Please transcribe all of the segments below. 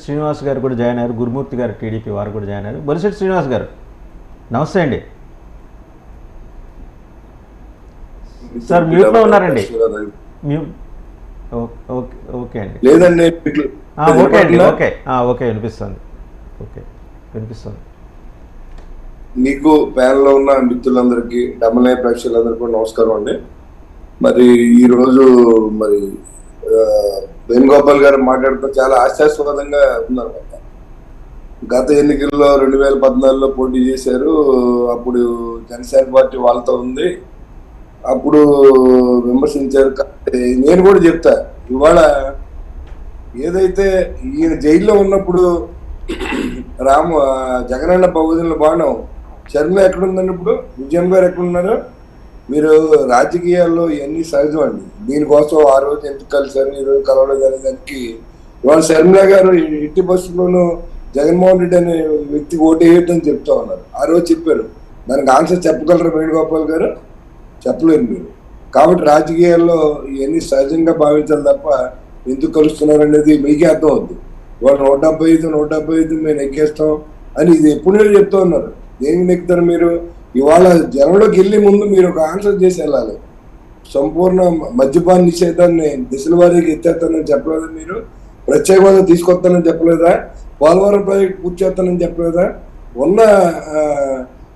శ్రీనివాస్ గారు కూడా జాయిన్ అయ్యారు, గురుమూర్తి గారు టీడీపీ వారు కూడా జాయిన్ అయ్యారు. బొలిశెట్టి శ్రీనివాస్ గారు నమస్తే అండి. సార్ మ్యూట్లో ఉన్నారండి. ఓకే అండి, లేదండి ఓకే అండి, ఓకే ఓకే వినిపిస్తుంది, ఓకే వినిపిస్తుంది. మీకు ప్యానల్లో ఉన్న మిత్రులందరికీ డమ్మలే ప్రేక్షకులందరికీ కూడా నమస్కారం అండి. మరి ఈరోజు మరి వేణుగోపాల్ గారు మాట్లాడుతూ చాలా ఆశాస్పదంగా ఉన్నారు. గత ఎన్నికల్లో 2014లో పోటీ చేశారు, అప్పుడు జనసేన పార్టీ వాళ్ళతో ఉంది, అప్పుడు విమర్శించారు. నేను కూడా చెప్తా, ఇవాళ ఏదైతే ఈయన జైల్లో ఉన్నప్పుడు జగనన్న బహుజనుల బాణం శర్మ ఎక్కడుందండి, ఇప్పుడు విజయం గారు ఎక్కడున్నారు? మీరు రాజకీయాల్లో ఇవన్నీ సహజం అండి. దీనికోసం ఆ రోజు ఎందుకు కలిశారు, ఈ రోజు కలవడం అనేదానికి ఇవాళ శర్మిల గారు ఎట్టి బస్సులోనూ జగన్మోహన్ రెడ్డి అనే వ్యక్తికి ఓటు వేయొద్దని చెప్తా ఉన్నారు. ఆ రోజు చెప్పారు, దానికి ఆన్సర్ చెప్పగలరు వేణుగోపాల్ గారు? చెప్పలేరు మీరు. కాబట్టి రాజకీయాల్లో ఇవన్నీ సహజంగా భావించాలి తప్ప ఎందుకు కలుస్తున్నారు అనేది మీకే అర్థం అవుతుంది. వాళ్ళు 175 మేము ఎక్కేస్తాం అని ఇది ఎప్పుడు చెప్తా ఉన్నారు. దేనికి నెక్కుతారు మీరు? ఇవాళ జనంలోకి వెళ్ళే ముందు మీరు ఒక ఆన్సర్ చేసి వెళ్ళాలి. సంపూర్ణ మద్యపాన నిషేధాన్ని దశల వారీగా ఎత్తేస్తానని చెప్పలేదా? మీరు ప్రత్యేక హోదా తీసుకొస్తానని చెప్పలేదా? పోలవరం ప్రాజెక్ట్ పూర్తి చేస్తానని చెప్పలేదా? ఉన్న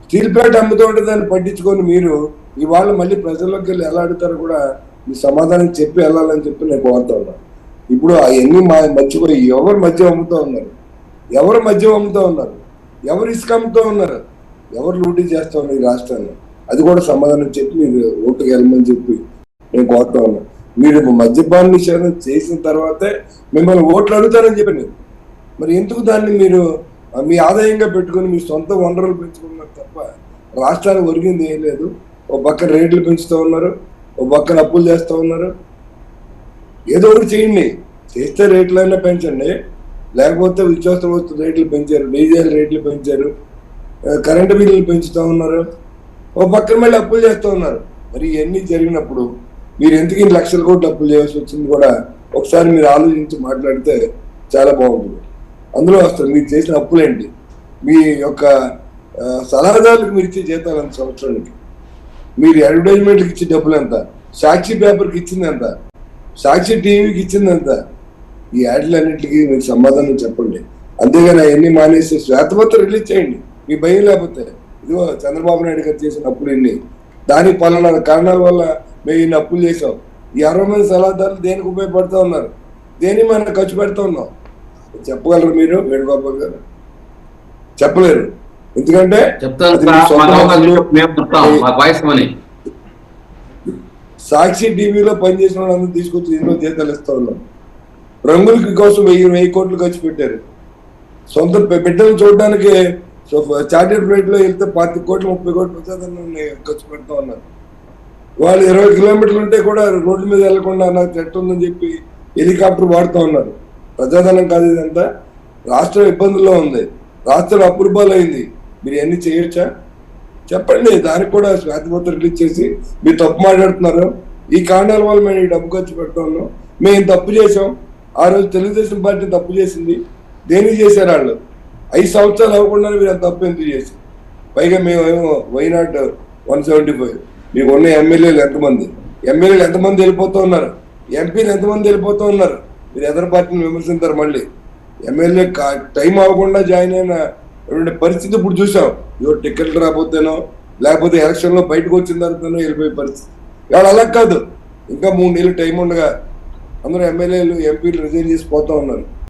స్టీల్ ప్లాంట్ అమ్ముతూ ఉంటే దాన్ని పట్టించుకొని మీరు ఇవాళ మళ్ళీ ప్రజల్లోకి వెళ్ళి ఎలా అడుగుతారో కూడా మీ సమాధానం చెప్పి వెళ్ళాలని చెప్పి నేను కోరుతా ఉన్నాను. ఇప్పుడు అవన్నీ మర్చిపోయి ఎవరు మద్యం అమ్ముతూ ఉన్నారు, ఎవరు మద్యం అమ్ముతూ ఉన్నారు, ఎవరు ఇసుక అమ్ముతూ ఉన్నారు, ఎవరు లూటీ చేస్తూ ఉన్నారు ఈ రాష్ట్రాన్ని, అది కూడా సమాధానం చెప్పి మీరు ఓటుకు వెళ్ళమని చెప్పి నేను కోరుతా ఉన్నాను. మీరు మద్యపాన నిషేధం చేసిన తర్వాతే మిమ్మల్ని ఓట్లు అడుగుతారని చెప్పి నేను, మరి ఎందుకు దాన్ని మీరు మీ ఆదాయంగా పెట్టుకుని మీ సొంత వనరులు పెంచుకున్నారు తప్ప రాష్ట్రానికి ఒరిగింది ఏం లేదు. ఒక పక్కన రేట్లు పెంచుతూ ఉన్నారు, ఒక పక్కన అప్పులు చేస్తూ ఉన్నారు. ఏదో ఒకటి చేయండి, చేస్తే రేట్లైనా పెంచండి, లేకపోతే నిత్యావసర వస్తువుల రేట్లు పెంచారు, డీజిల్ రేట్లు పెంచారు, కరెంటు బిల్లులు పెంచుతూ ఉన్నారు, ఒక పక్కన మళ్ళీ అప్పులు చేస్తూ ఉన్నారు. మరి ఇవన్నీ జరిగినప్పుడు మీరు ఎందుకు ఇన్ని లక్షల కోట్లు అప్పులు చేయాల్సి వచ్చింది కూడా ఒకసారి మీరు ఆలోచించి మాట్లాడితే చాలా బాగుంటుంది. అందులో అసలు మీరు చేసిన అప్పులేంటి, మీ యొక్క సలహాదారులకు మీరు ఇచ్చే జీతాలు ఎంత సంవత్సరానికి, మీరు అడ్వర్టైజ్మెంట్కి ఇచ్చే డబ్బులు ఎంత, సాక్షి పేపర్కి ఇచ్చింది ఎంత, సాక్షి టీవీకి ఇచ్చింది ఎంత, ఈ యాడ్లన్నింటికి మీకు సమాధానం చెప్పండి. అంతేగాని అవన్నీ మానేసి శ్వేతపత్రం రిలీజ్ చేయండి. మీ భయం లేకపోతే ఇదిగో చంద్రబాబు నాయుడు గారు చేసిన అప్పులు ఎన్ని, దానికి పలానా కారణాల వల్ల మేము ఇన్ని అప్పులు చేసాం, ఈ 60 మంది సలహాదారులు దేనికి ఉపయోగపడుతూ ఉన్నారు, దేని మనం ఖర్చు పెడుతూ ఉన్నాం చెప్పగలరు మీరు? వేణుగోపాల్ గారు చెప్పలేరు. ఎందుకంటే సాక్షి టీవీలో పనిచేసిన వాళ్ళందరూ తీసుకొచ్చి ఇందులో జీతాలు ఇస్తూ ఉన్నాం. రంగులకి కోసం 1000 కోట్లు ఖర్చు పెట్టారు. సొంత బిడ్డలు చూడడానికి చార్టెడ్ ఫ్లైట్ లో వెళ్తే 25 కోట్లు 30 కోట్లు ప్రజాధనాన్ని ఖర్చు పెడతా ఉన్నారు. వాళ్ళు 20 కిలోమీటర్లు ఉంటే కూడా రోడ్ల మీద వెళ్లకుండా నాకు చెట్టు ఉందని చెప్పి హెలికాప్టర్ వాడుతూ ఉన్నారు. ప్రజాధనం కాదు ఇదంతా. రాష్ట్రం ఇబ్బందుల్లో ఉంది, రాష్ట్రం అప్రూవల్ అయింది, మీరు ఎన్ని చేయొచ్చా చెప్పండి. దానికి కూడా శ్వేతపత్రం రిలీజ్ చేసి మీరు తప్పు మాట్లాడుతున్నారు, ఈ కారణాల వల్ల మేము ఈ డబ్బు ఖర్చు పెడతా ఉన్నాం, మేము తప్పు చేసాం. ఆ రోజు తెలుగుదేశం పార్టీ తప్పు చేసింది, దేనికి చేశారు వాళ్ళు? 5 సంవత్సరాలు అవ్వకుండా మీరు తప్పు ఎందుకు చేసి, పైగా మేమేమో వైనాట్ 175 మీకు ఉన్న ఎమ్మెల్యేలు ఎంతమంది వెళ్ళిపోతూ ఉన్నారు, ఎంపీలు ఎంతమంది వెళ్ళిపోతూ ఉన్నారు. మీరు ఎదరు పార్టీని విమర్శించారు. మళ్ళీ ఎమ్మెల్యే టైం అవ్వకుండా జాయిన్ అయిన పరిస్థితి ఇప్పుడు చూసాం. ఇదో టికెట్లు రాకపోతేనో లేకపోతే ఎలక్షన్లో బయటకు వచ్చిన తర్వాతనో వెళ్ళిపోయే పరిస్థితి. ఇవాళ అలా కాదు, ఇంకా 3 నెలలు టైం ఉండగా అందరూ ఎమ్మెల్యేలు ఎంపీలు రిజైన్ చేసి పోతూ ఉన్నారు.